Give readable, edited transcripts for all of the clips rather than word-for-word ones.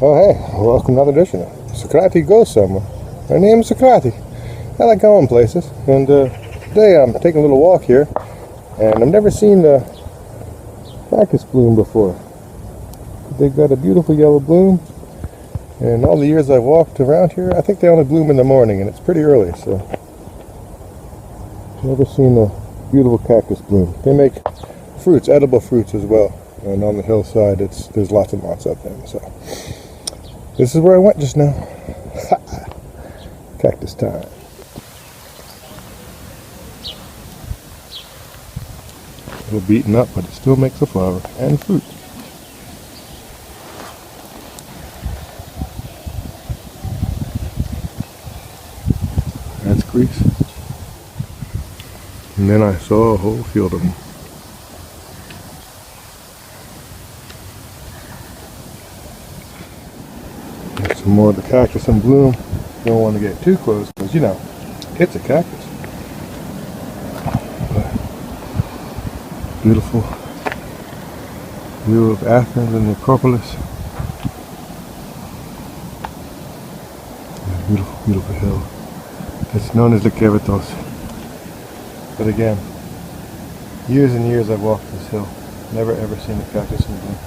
Oh hey, welcome to another edition of Socrates Goes Somewhere. My name is Socrates. I like going places, and today I'm taking a little walk here, and I've never seen the cactus bloom before. They've got a beautiful yellow bloom, and all the years I've walked around here, I think they only bloom in the morning, and it's pretty early, so I've never seen a beautiful cactus bloom. They make fruits, edible fruits as well, and on the hillside there's lots and lots of them, so this is where I went just now. Cactus time. A little beaten up, but it still makes a flower and fruit. That's Greece. And then I saw a whole field of them. There's some more of the cactus in bloom. Don't want to get too close because, you know, it's a cactus. But beautiful view of Athens and the Acropolis. And a beautiful, beautiful hill. It's known as the Kevitos. But again, years and years I've walked this hill. Never ever seen a cactus in bloom.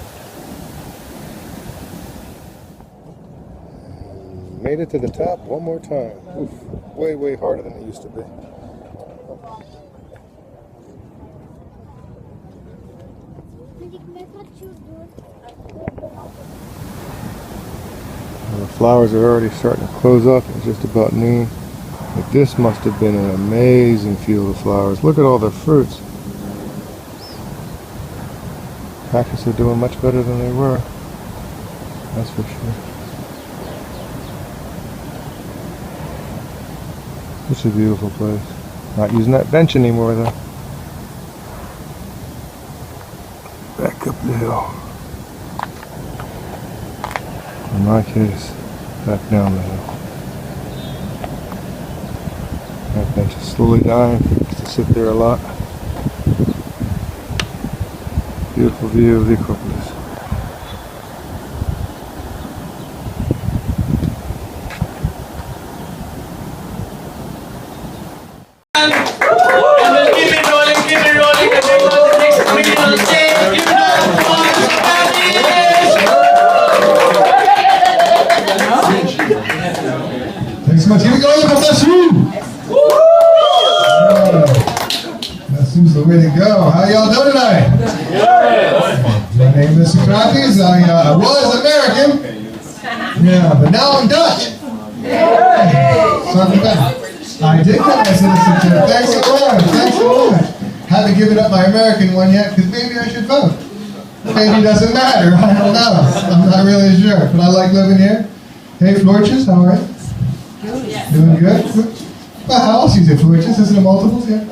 Made it to the top one more time. Oof, way, way harder than it used to be. The flowers are already starting to close up. It's just about noon. But this must have been an amazing field of flowers. Look at all the fruits. Cactus are doing much better than they were. That's for sure. It's a beautiful place. Not using that bench anymore though. Back up the hill. In my case, back down the hill. That bench is slowly dying. I used to sit there a lot. Beautiful view of the Acropolis. Thanks so much. Here we go, that's you. That's the way to go. How y'all doing tonight? My name is Socrates. I was American. Yeah, but now I'm Dutch. So I did get my citizenship. Thanks so much. Thanks so much. Haven't given up my American one yet because maybe I should vote. Maybe it doesn't matter. I don't know. I'm not really sure. But I like living here. Hey, Florches, how are you? Doing good? Well, how else use it, Florches? Isn't it multiples? Yeah.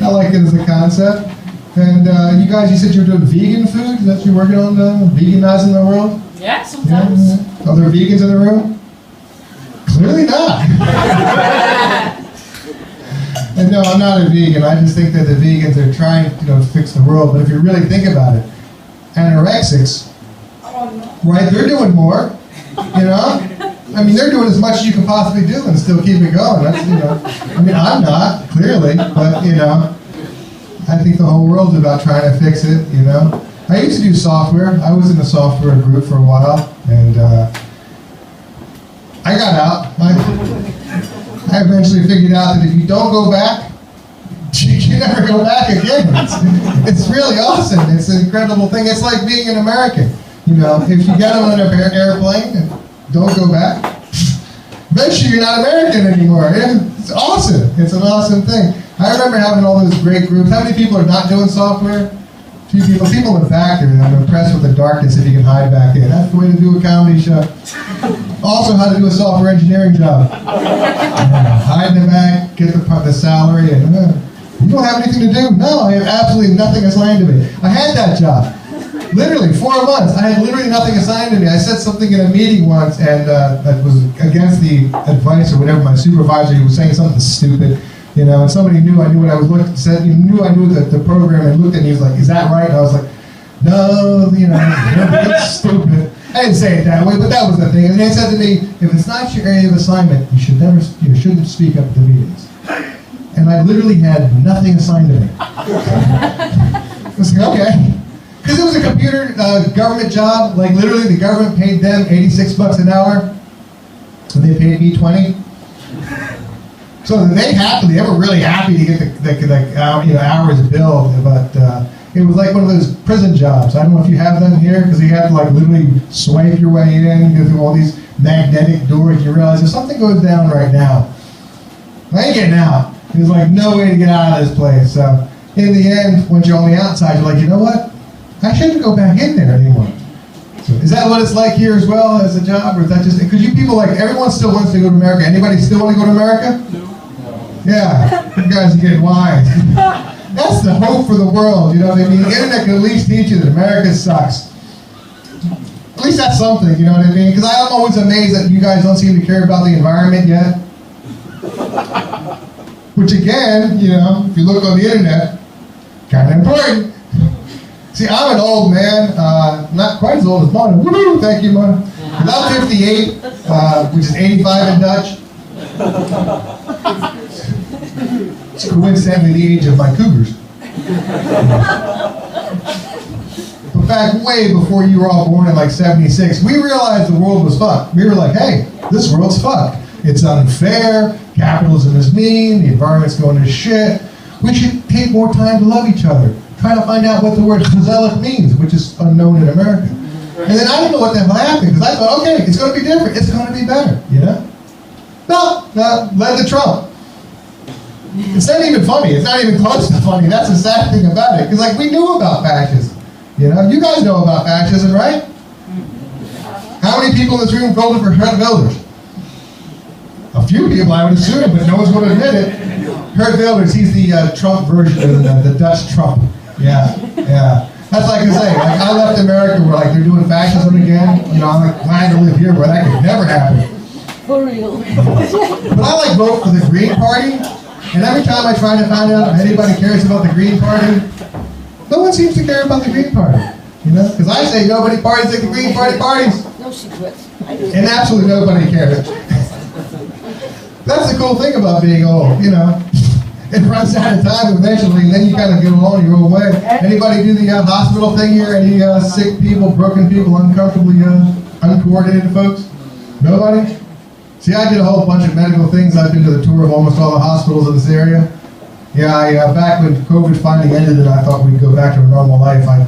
I like it as a concept. And you guys, you said you were doing vegan food? Is that what you're working on, veganizing the world? Yeah, sometimes. Yeah. Are there vegans in the room? Clearly not. And no, I'm not a vegan. I just think that the vegans are trying, to fix the world. But if you really think about it, anorexics, right? They're doing more. I mean, they're doing as much as you can possibly do and still keep it going. That's, I mean, I'm not, clearly, but, I think the whole world's about trying to fix it, I used to do software. I was in a software group for a while, and I got out. I eventually figured out that if you don't go back, you can never go back again. It's really awesome. It's an incredible thing. It's like being an American. If you get on an airplane and don't go back, eventually you're not American anymore. It's awesome. It's an awesome thing. I remember having all those great groups. How many people are not doing software? A few people. People in the back there. I'm impressed with the darkness if you can hide back in. That's the way to do a comedy show. Also, how to do a software engineering job. Hide in the back, get the salary, and you don't have anything to do? No, I have absolutely nothing assigned to me. I had that job. Literally, 4 months. I had literally nothing assigned to me. I said something in a meeting once, and that was against the advice or whatever. My supervisor, he was saying something stupid, and somebody knew I knew what I was looking, said, he knew I knew the program, and looked at me, he was like, is that right? And I was like, no, it's stupid. I didn't say it that way, but that was the thing. And they said to me, if it's not your area of assignment, you shouldn't speak up at the meetings. And I literally had nothing assigned to me. I was like, okay. Because it was a computer government job. Like literally the government paid them $86 an hour. So they paid me 20. So they were really happy to get the hours billed, but it was like one of those prison jobs. I don't know if you have them here, because you had to like literally swipe your way in, go through all these magnetic doors. You realize if something goes down right now, I ain't getting out. There's like no way to get out of this place. So in the end, once you're on the outside, you're like, you know what? I shouldn't go back in there anymore. So is that what it's like here as well as a job, or is that just because you people like everyone still wants to go to America? Anybody still want to go to America? No. Yeah, you guys are getting wise. That's the hope for the world, you know what I mean? The internet can at least teach you that America sucks. At least that's something, you know what I mean? Because I'm always amazed that you guys don't seem to care about the environment yet. Which again, you know, if you look on the internet, kind of important. See, I'm an old man, not quite as old as Mona. Woo-hoo, thank you, Mona. About 58, which is 85 in Dutch. It's coincidentally the age of my cougars. In fact, way before you were all born in like 76, we realized the world was fucked. We were like, hey, this world's fucked. It's unfair, capitalism is mean, the environment's going to shit. We should take more time to love each other. Try to find out what the word gezellig means, which is unknown in America. And then I didn't know what the hell happened, because I thought, okay, it's going to be different. It's going to be better, you know? No, led to Trump. It's not even funny. It's not even close to funny. That's the sad thing about it. Because, like, we knew about fascism. You know? You guys know about fascism, right? How many people in this room voted for Geert Wilders? A few people, I would assume, but no one's going to admit it. Geert Wilders, he's the Trump version of the Dutch Trump. Yeah. That's like I say, like I left America where like they're doing fascism again. You know, I'm like glad to live here where that could never happen. For real. But I like vote for the Green Party, and every time I try to find out if anybody cares about the Green Party, no one seems to care about the Green Party. You know, because I say nobody parties like the Green Party parties. No secrets. I do. And absolutely nobody cares. That's the cool thing about being old, you know. It runs out of time eventually, and then you kind of get along your own way. Anybody do the hospital thing here? Any sick people, broken people, uncomfortably uncoordinated folks? Nobody? See, I did a whole bunch of medical things. I've been to the tour of almost all the hospitals in this area. Yeah, back when COVID finally ended and I thought we'd go back to a normal life, I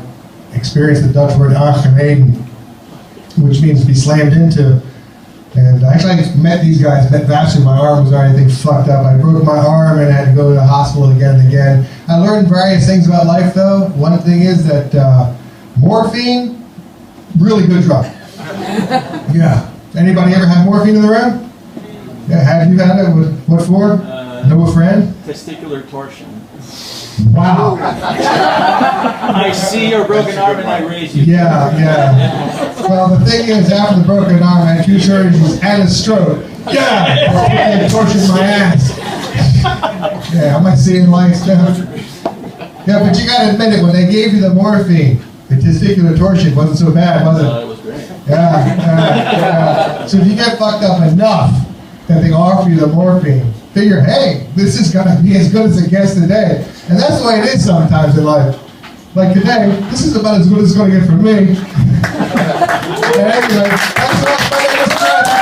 experienced the Dutch word aangeneden, which means to be slammed into. And actually, I just met these guys, met Vasu. My arm was already fucked up. I broke my arm and I had to go to the hospital again and again. I learned various things about life, though. One thing is that morphine, really good drug. Yeah. Anybody ever had morphine in the room? Yeah. Have you had it? What for? Know a friend? Testicular torsion. Wow. I see your broken arm and I raise you. Yeah. Well, the thing is, after the broken arm, I had 2 surgeries and a stroke. Yeah! I tortured my ass. Yeah, am I seeing life stuff? Yeah, but you gotta admit it, when they gave you the morphine, the testicular torsion wasn't so bad, was it? It was great. Yeah. So if you get fucked up enough that they offer you the morphine, figure, hey, this is gonna be as good as it gets today. And that's the way it is sometimes in life. Like today, this is about as good as it's gonna get from me. And anyway, that's what my name is Treinen.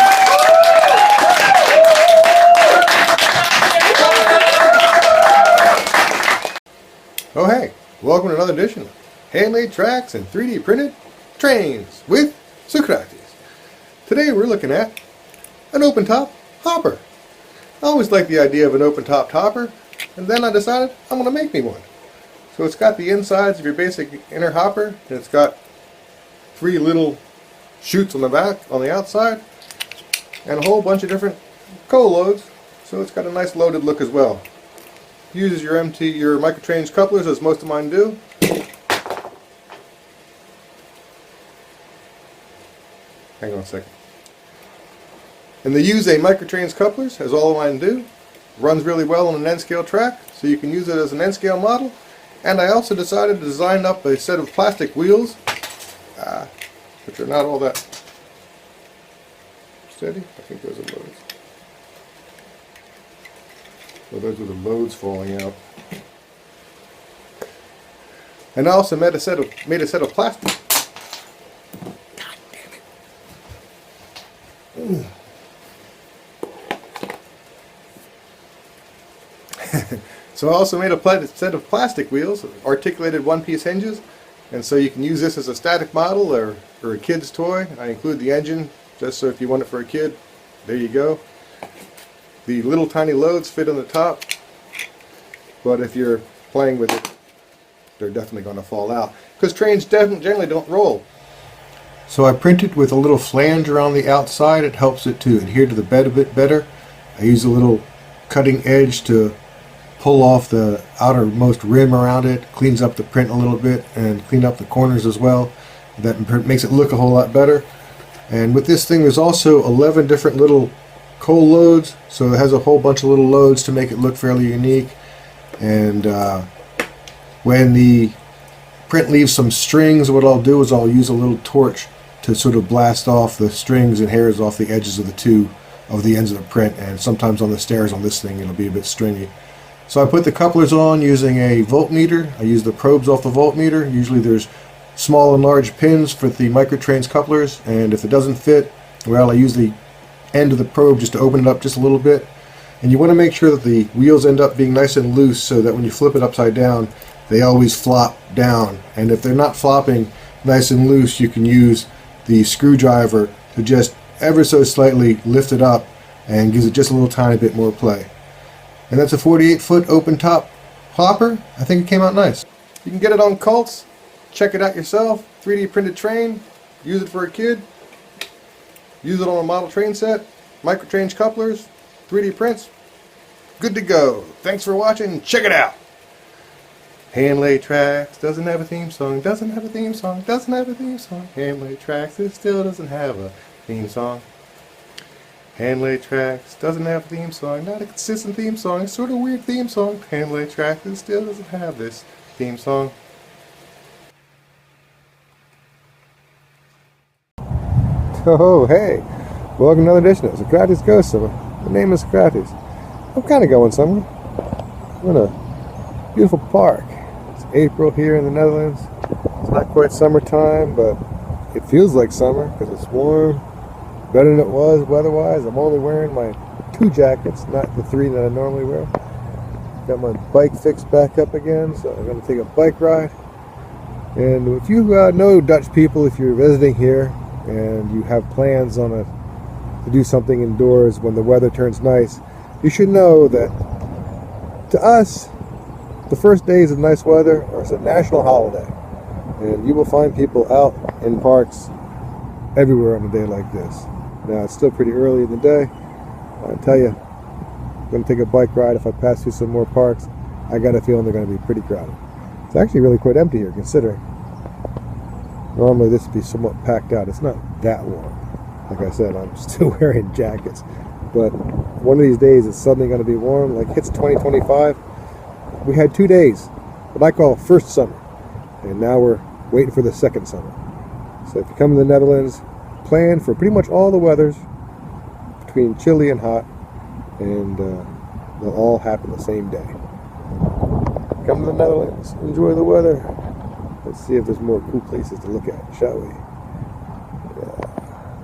Oh hey, welcome to another edition of Handmade Tracks and 3D Printed Trains with Socrates. Today we're looking at an open top hopper. I always liked the idea of an open top hopper, and then I decided I'm going to make me one. So it's got the insides of your basic inner hopper, and it's got 3 little chutes on the back, on the outside, and a whole bunch of different coal loads, so it's got a nice loaded look as well. Uses your microtrange couplers, as most of mine do. Hang on a second. And they use a microtrange couplers, as all of mine do. Runs really well on an N-scale track, so you can use it as an N-scale model. And I also decided to design up a set of plastic wheels, which are not all that Steady? I think those are loads. Well, those are the loads falling out. And I also made a set of plastic. God damn it. So I also made a set of plastic wheels, articulated one-piece hinges, and so you can use this as a static model or a kid's toy. I include the engine just so if you want it for a kid, there you go. The little tiny loads fit on the top, but if you're playing with it, they're definitely going to fall out because trains generally don't roll. So I printed with a little flange around the outside. It helps it to adhere to the bed a bit better. I use a little cutting edge to pull off the outermost rim around it, cleans up the print a little bit and clean up the corners as well. That makes it look a whole lot better. And with this thing there's also 11 different little coal loads, so it has a whole bunch of little loads to make it look fairly unique. And when the print leaves some strings, what I'll do is I'll use a little torch to sort of blast off the strings and hairs off the edges of the ends of the print, and sometimes on the stairs on this thing it'll be a bit stringy. So I put the couplers on using a voltmeter. I use the probes off the voltmeter. Usually there's small and large pins for the microtrains couplers, and if it doesn't fit, well, I use the end of the probe just to open it up just a little bit. And you want to make sure that the wheels end up being nice and loose so that when you flip it upside down, they always flop down. And if they're not flopping nice and loose, you can use the screwdriver to just ever so slightly lift it up and gives it just a little tiny bit more play. And that's a 48-foot open top hopper. I think it came out nice. You can get it on Cults. Check it out yourself. 3D printed train. Use it for a kid. Use it on a model train set. Microtrains couplers. 3D prints. Good to go. Thanks for watching. Check it out. Hand-laid tracks. Doesn't have a theme song. Doesn't have a theme song. Doesn't have a theme song. Hand-laid tracks. It still doesn't have a theme song. Hand-laid tracks. Doesn't have a theme song. Not a consistent theme song. It's sort of a weird theme song. Hand-laid tracks. It still doesn't have this theme song. Oh, hey. Welcome to another edition of Socrates Goes Somewhere. The name is Socrates. I'm kind of going somewhere. I'm in a beautiful park. It's April here in the Netherlands. It's not quite summertime, but it feels like summer because it's warm. Better than it was weather-wise. I'm only wearing my 2 jackets, not the 3 that I normally wear. Got my bike fixed back up again, so I'm going to take a bike ride. And if you know Dutch people, if you're visiting here and you have plans to do something indoors when the weather turns nice, you should know that to us, the first days of nice weather are a national holiday. And you will find people out in parks everywhere on a day like this. Now, it's still pretty early in the day. I'll tell you, I'm going to take a bike ride. If I pass through some more parks, I got a feeling they're going to be pretty crowded. It's actually really quite empty here, considering. Normally this would be somewhat packed out. It's not that warm. Like I said, I'm still wearing jackets. But one of these days it's suddenly going to be warm. Like hits 2025. We had 2 days, what I call first summer. And now we're waiting for the second summer. So if you come to the Netherlands, plan for pretty much all the weathers between chilly and hot, and they'll all happen the same day. Come to the Netherlands, enjoy the weather. Let's see if there's more cool places to look at, shall we? Yeah,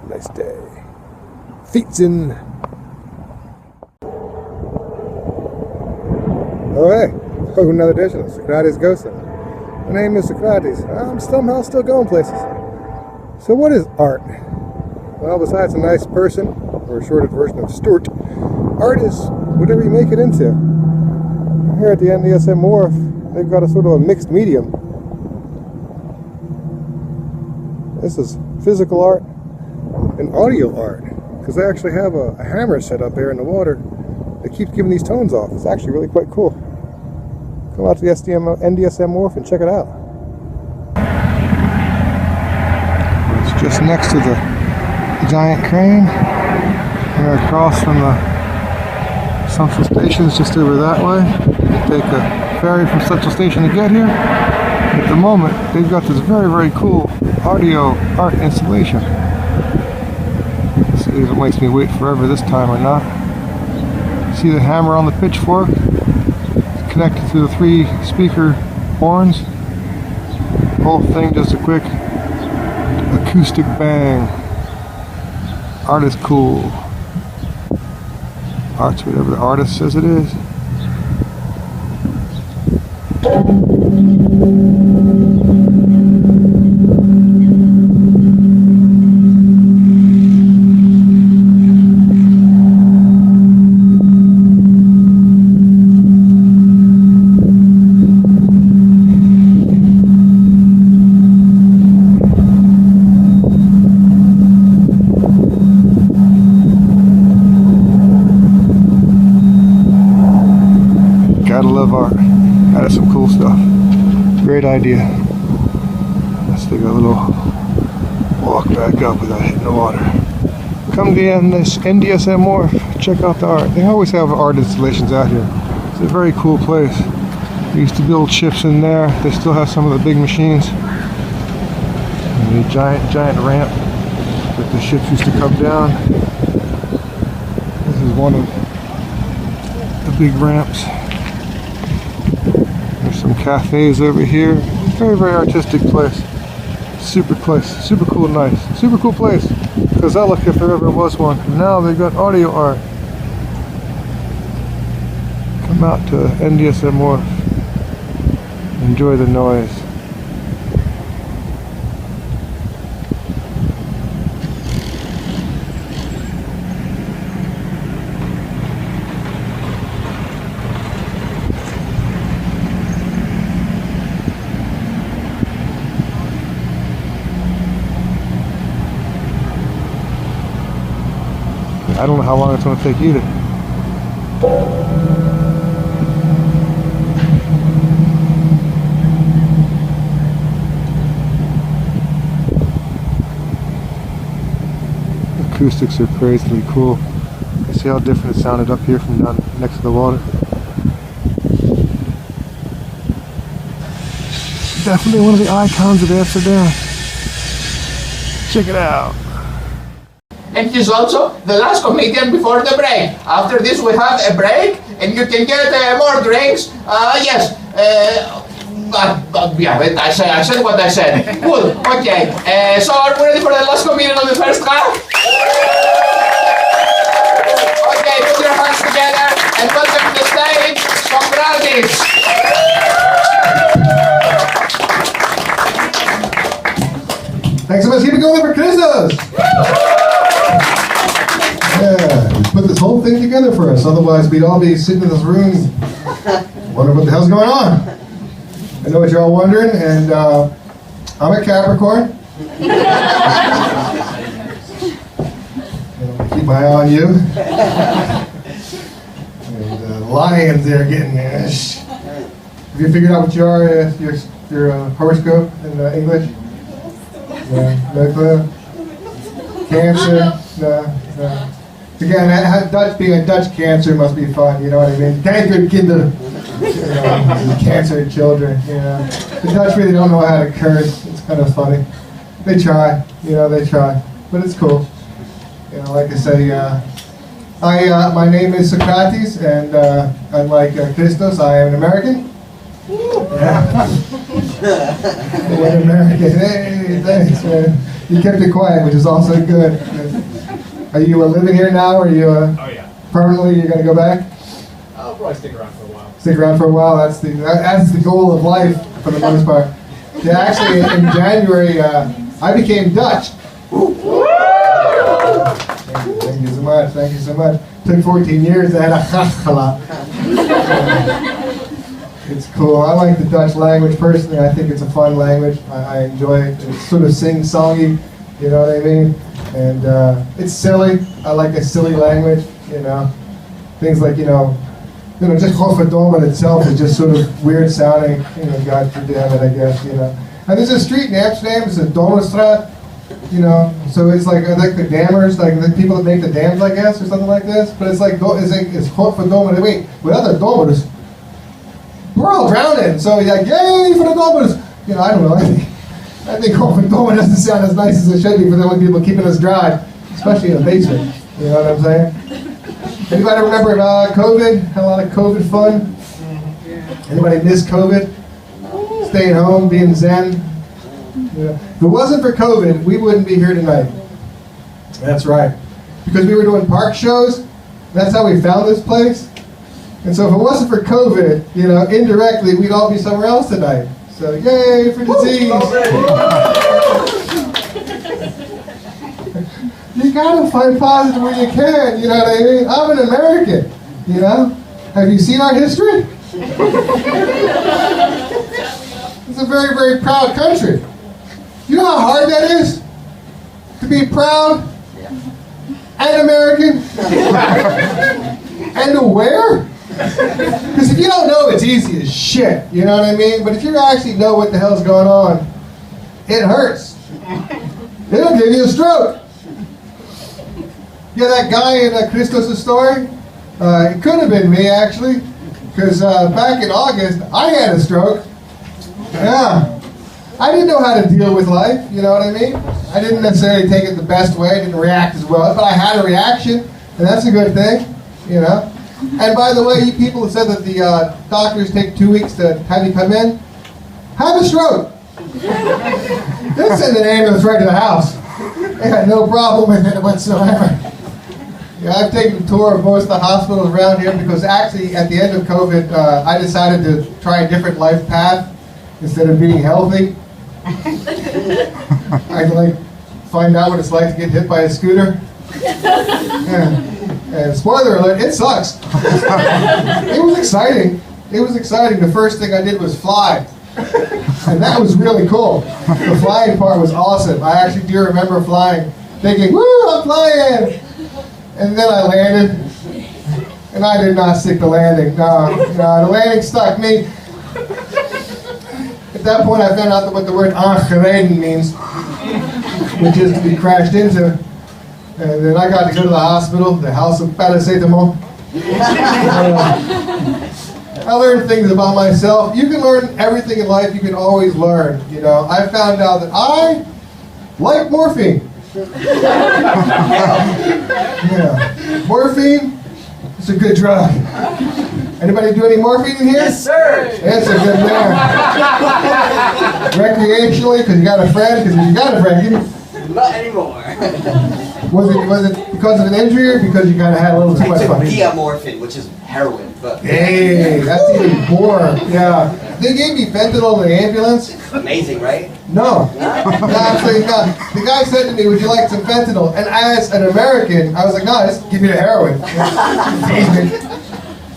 nice day. Fietsen. Oh hey, welcome to another edition of Socrates Goes Somewhere. My name is Socrates. I'm somehow still going places. So what is art? Well, besides a nice person, or a shortened version of Stuart, art is whatever you make it into. Here at the NDSM Wharf, they've got a sort of a mixed medium. This is physical art and audio art, because they actually have a hammer set up there in the water that keeps giving these tones off. It's actually really quite cool. Come out to the NDSM Wharf and check it out. It's just next to the giant crane. We're across from the Central Station, is just over that way. You take a ferry from Central Station to get here. At the moment, they've got this very, very cool audio art installation. Let's see See if it makes me wait forever this time or not. See the hammer on the pitchfork? It's connected to the 3 speaker horns. Whole thing just a quick acoustic bang. Art is cool. Art's whatever the artist says it is. Gotta love art. That is some cool stuff. Great idea. Let's take a little walk back up without hitting the water. Come to NDSM Wharf. Check out the art. They always have art installations out here. It's a very cool place. We used to build ships in there. They still have some of the big machines. And a giant ramp that the ships used to come down. This is one of the big ramps. Some cafes over here. Very, very artistic place. Super place. Super cool and nice. Super cool place. Because I look if there ever was one. Now they've got audio art. Come out to NDSM Wharf. Enjoy the noise. I don't know how long it's going to take either. Acoustics are crazily cool. You see how different it sounded up here from down next to the water? Definitely one of the icons of Amsterdam. Check it out. And he's also the last comedian before the break. After this we have a break and you can get more drinks. Yes. Yeah, I said what I said. Good, okay. So are we ready for the last comedian of the first half? Okay, put your hands together and welcome to the stage, Socrates. Thanks so much. Keep it going for Christos. Yeah, he put this whole thing together for us. Otherwise, we'd all be sitting in this room wondering what the hell's going on. I know what you're all wondering, and I'm a Capricorn. Keep my eye on you. And lions there getting Have you figured out what you are, your horoscope in English? Yeah, no clue. Cancer? No. Again, Dutch being a Dutch Cancer must be fun, you know what I mean? Kankerkinder. Cancer children, you know. The Dutch really don't know how to curse. It's kind of funny. They try, they try. But it's cool. Like I say, my name is Socrates, and unlike Christos, I am an American. Yeah. An American. Hey, thanks, man. You kept it quiet, which is also good. Are you living here now, or are you Oh yeah. permanently? You're gonna go back? I'll probably stick around for a while. Stick around for a while. That's the goal of life for the most part. Yeah, actually, in January, I became Dutch. Thank you so much. Thank you so much. Took 14 years. I had a chachala. It's cool. I like the Dutch language personally. I think it's a fun language. I enjoy it. It's sort of sing-songy. You know what I mean? And it's silly. I like a silly language. Things like just Godverdomme itself is just sort of weird sounding. God damn it, I guess. And there's a street in Amsterdam. It's a Dommerstraat. So it's like the dammers, like the people that make the dams, I guess, or something like this. But it's Godverdomme. Wait, without the Dommers, we're all drowning. So you're like, yay for the Dommers. I don't know. I think Godverdomme doesn't sound as nice as it should be for the only people keeping us dry. especially in the basement. You know what I'm saying? Anybody remember COVID? Had a lot of COVID fun? Anybody miss COVID? Staying home, being zen? Yeah. If it wasn't for COVID, we wouldn't be here tonight. That's right. Because we were doing park shows, that's how we found this place. And so if it wasn't for COVID, you know, indirectly, we'd all be somewhere else tonight. So yay for disease. You gotta find positive where you can, you know what I mean? I'm an American, you know? Have you seen our history? It's a very, very proud country. You know how hard that is? To be proud and American and aware? Because if you don't know, it's easy as shit, you know what I mean? But if you actually know what the hell's going on, it hurts. It'll give you a stroke. Yeah, that guy in Christos' story? It could have been me, actually. Because back in August, I had a stroke. Yeah. I didn't know how to deal with life, you know what I mean? I didn't necessarily take it the best way, I didn't react as well, but I had a reaction, and that's a good thing, you know? And by the way, you people who said that the doctors take 2 weeks to have you come in, have a stroke. They'll send an ambulance right to the house. They had no problem with it whatsoever. Yeah, I've taken a tour of most of the hospitals around here because actually at the end of COVID, I decided to try a different life path instead of being healthy. I'd like find out what it's like to get hit by a scooter. And spoiler alert, it sucks. It was exciting. It was exciting. The first thing I did was fly. And that was really cool. The flying part was awesome. I actually do remember flying, thinking, woo, I'm flying! And then I landed, and I did not stick the landing. No, the landing stuck me. At that point, I found out what the word Treinen means, which is to be crashed into. And then I got to go to the hospital, the house of paracetamol. I learned things about myself. You can learn everything in life. You can always learn. You know, I found out that I like morphine. Yeah. Morphine is a good drug. Anybody do any morphine in here? Yes, sir. That's a good man. Recreationally, because you got a friend, because you got a friend. Not anymore. Was it because of an injury or because you kind of had a little too much fun? Diamorphine, which is heroin, but Hey, that's even more. Yeah. They gave me fentanyl in the ambulance. amazing, right? No, absolutely not. The guy said to me, would you like some fentanyl? And as an American, I was like, no, just give me the heroin.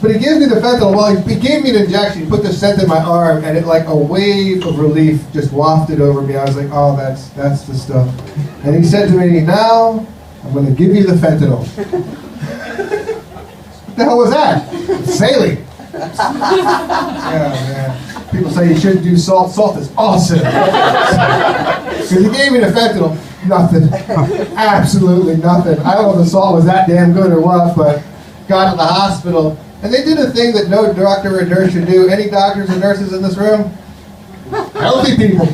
But he gives me the fentanyl. Well, he gave me the injection. He put the scent in my arm, and it like a wave of relief just wafted over me. I was like, oh, that's the stuff. And he said to me, now I'm going to give you the fentanyl. What the hell was that? Saline. Yeah, man. People say you shouldn't do salt. Salt is awesome. Because he gave me the fentanyl. Nothing. Absolutely nothing. I don't know if the salt was that damn good or what, but got to the hospital. And they did a thing that no doctor or nurse should do. Any doctors or nurses in this room? Healthy people.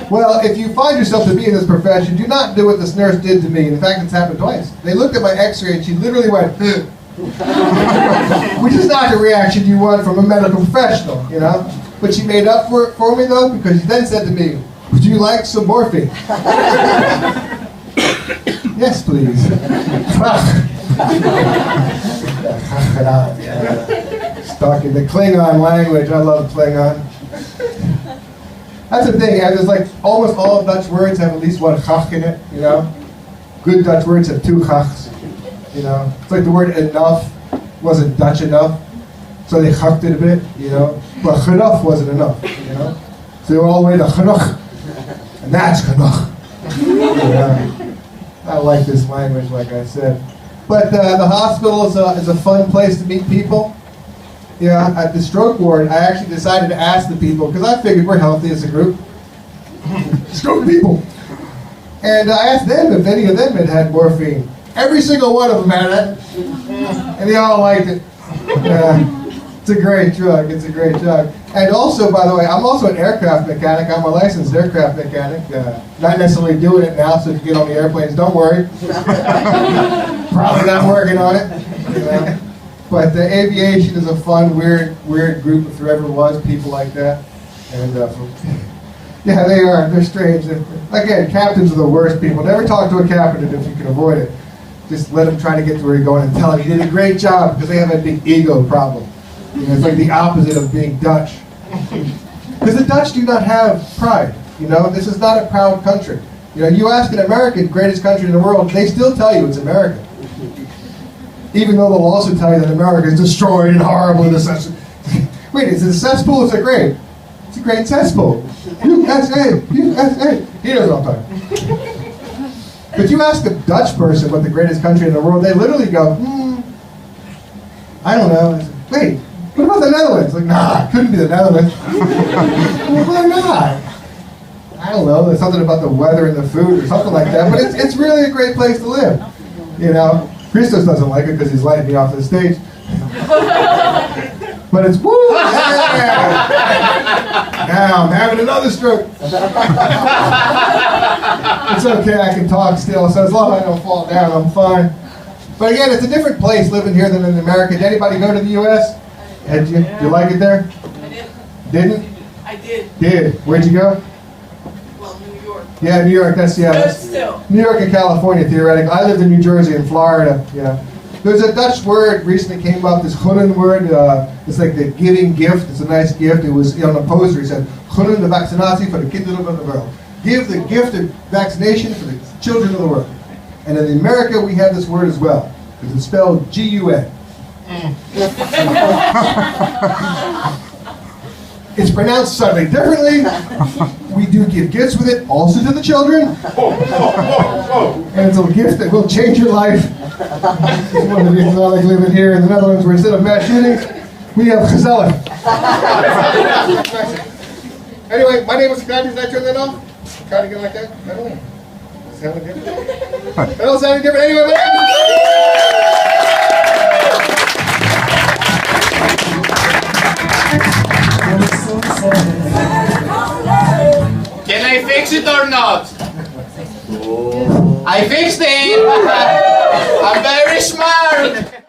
Well, if you find yourself to be in this profession, do not do what this nurse did to me. In fact, it's happened twice. They looked at my x-ray and she literally went, which is not the reaction you want from a medical professional, you know? But she made up for it for me, though, because she then said to me, would you like some morphine? Yes, please. Stuck in the Klingon language. I love Klingon. That's the thing. There's like almost all Dutch words have at least one chach in it. You know, good Dutch words have two chachs. You know, it's like the word enough wasn't Dutch enough, so they chacked it a bit. You know, but genoeg wasn't enough. You know, so they were all the way to genoeg, and that's genoeg. Yeah. I like this language, like I said. But the hospital is a fun place to meet people. Yeah, at the stroke ward, I actually decided to ask the people, because I figured we're healthy as a group. Stroke people. And I asked them if any of them had had morphine. Every single one of them had it. And they all liked it. It's a great drug. It's a great drug. And also, by the way, I'm also an aircraft mechanic. I'm a licensed aircraft mechanic. Not necessarily doing it now, so if you get on the airplanes, don't worry. Probably not working on it. You know? But aviation is a fun, weird group. If there ever was people like that, and yeah, they are. They're strange. Again, captains are the worst people. Never talk to a captain if you can avoid it. Just let them try to get to where you're going and tell them you did a great job, because they have a big ego problem. You know, it's like the opposite of being Dutch. Because the Dutch do not have pride. You know, this is not a proud country. You know, you ask an American, greatest country in the world, they still tell you it's America. Even though they'll also tell you that America is destroyed and horrible in the sense. Wait, is it a cesspool? It's a great. It's a great cesspool. USA, USA. He knows what I'm talking about. But you ask a Dutch person what the greatest country in the world, they literally go, I don't know. Wait, what about the Netherlands? Like, nah, it couldn't be the Netherlands. Well, why not? I don't know. There's something about the weather and the food or something like that. But it's really a great place to live. You know, Christos doesn't like it because he's lighting me off the stage. But it's woo! Yeah! Now I'm having another stroke. It's okay, I can talk still, so as long as I don't fall down, I'm fine. But again, it's a different place living here than in America. Did anybody go to the U.S.? Did you like it there? I did. Didn't? I did. Did. Where'd you go? Well, New York. Yeah, New York. That's But still. New York and California, theoretically. I lived in New Jersey and Florida. Yeah. There's a Dutch word recently came up. This gunnen word. It's like the giving gift. It's a nice gift. It was on a poster. It said gunnen de vaccinatie voor de kinderen van de wereld. Give the gift of vaccination for the children of the world. And in America, we have this word as well, because it's spelled G-U-N. It's pronounced slightly differently. We do give gifts with it, also to the children. And it's a gift that will change your life. It's one of the reasons I like living here in the Netherlands, where instead of mass shootings, we have gezellig. Anyway, my name is Socrates. Did I turn that off? Try to get like that? I don't know. Sounding different? That don't sound different anyway. My name Can I fix it or not? I fixed it! I'm very smart!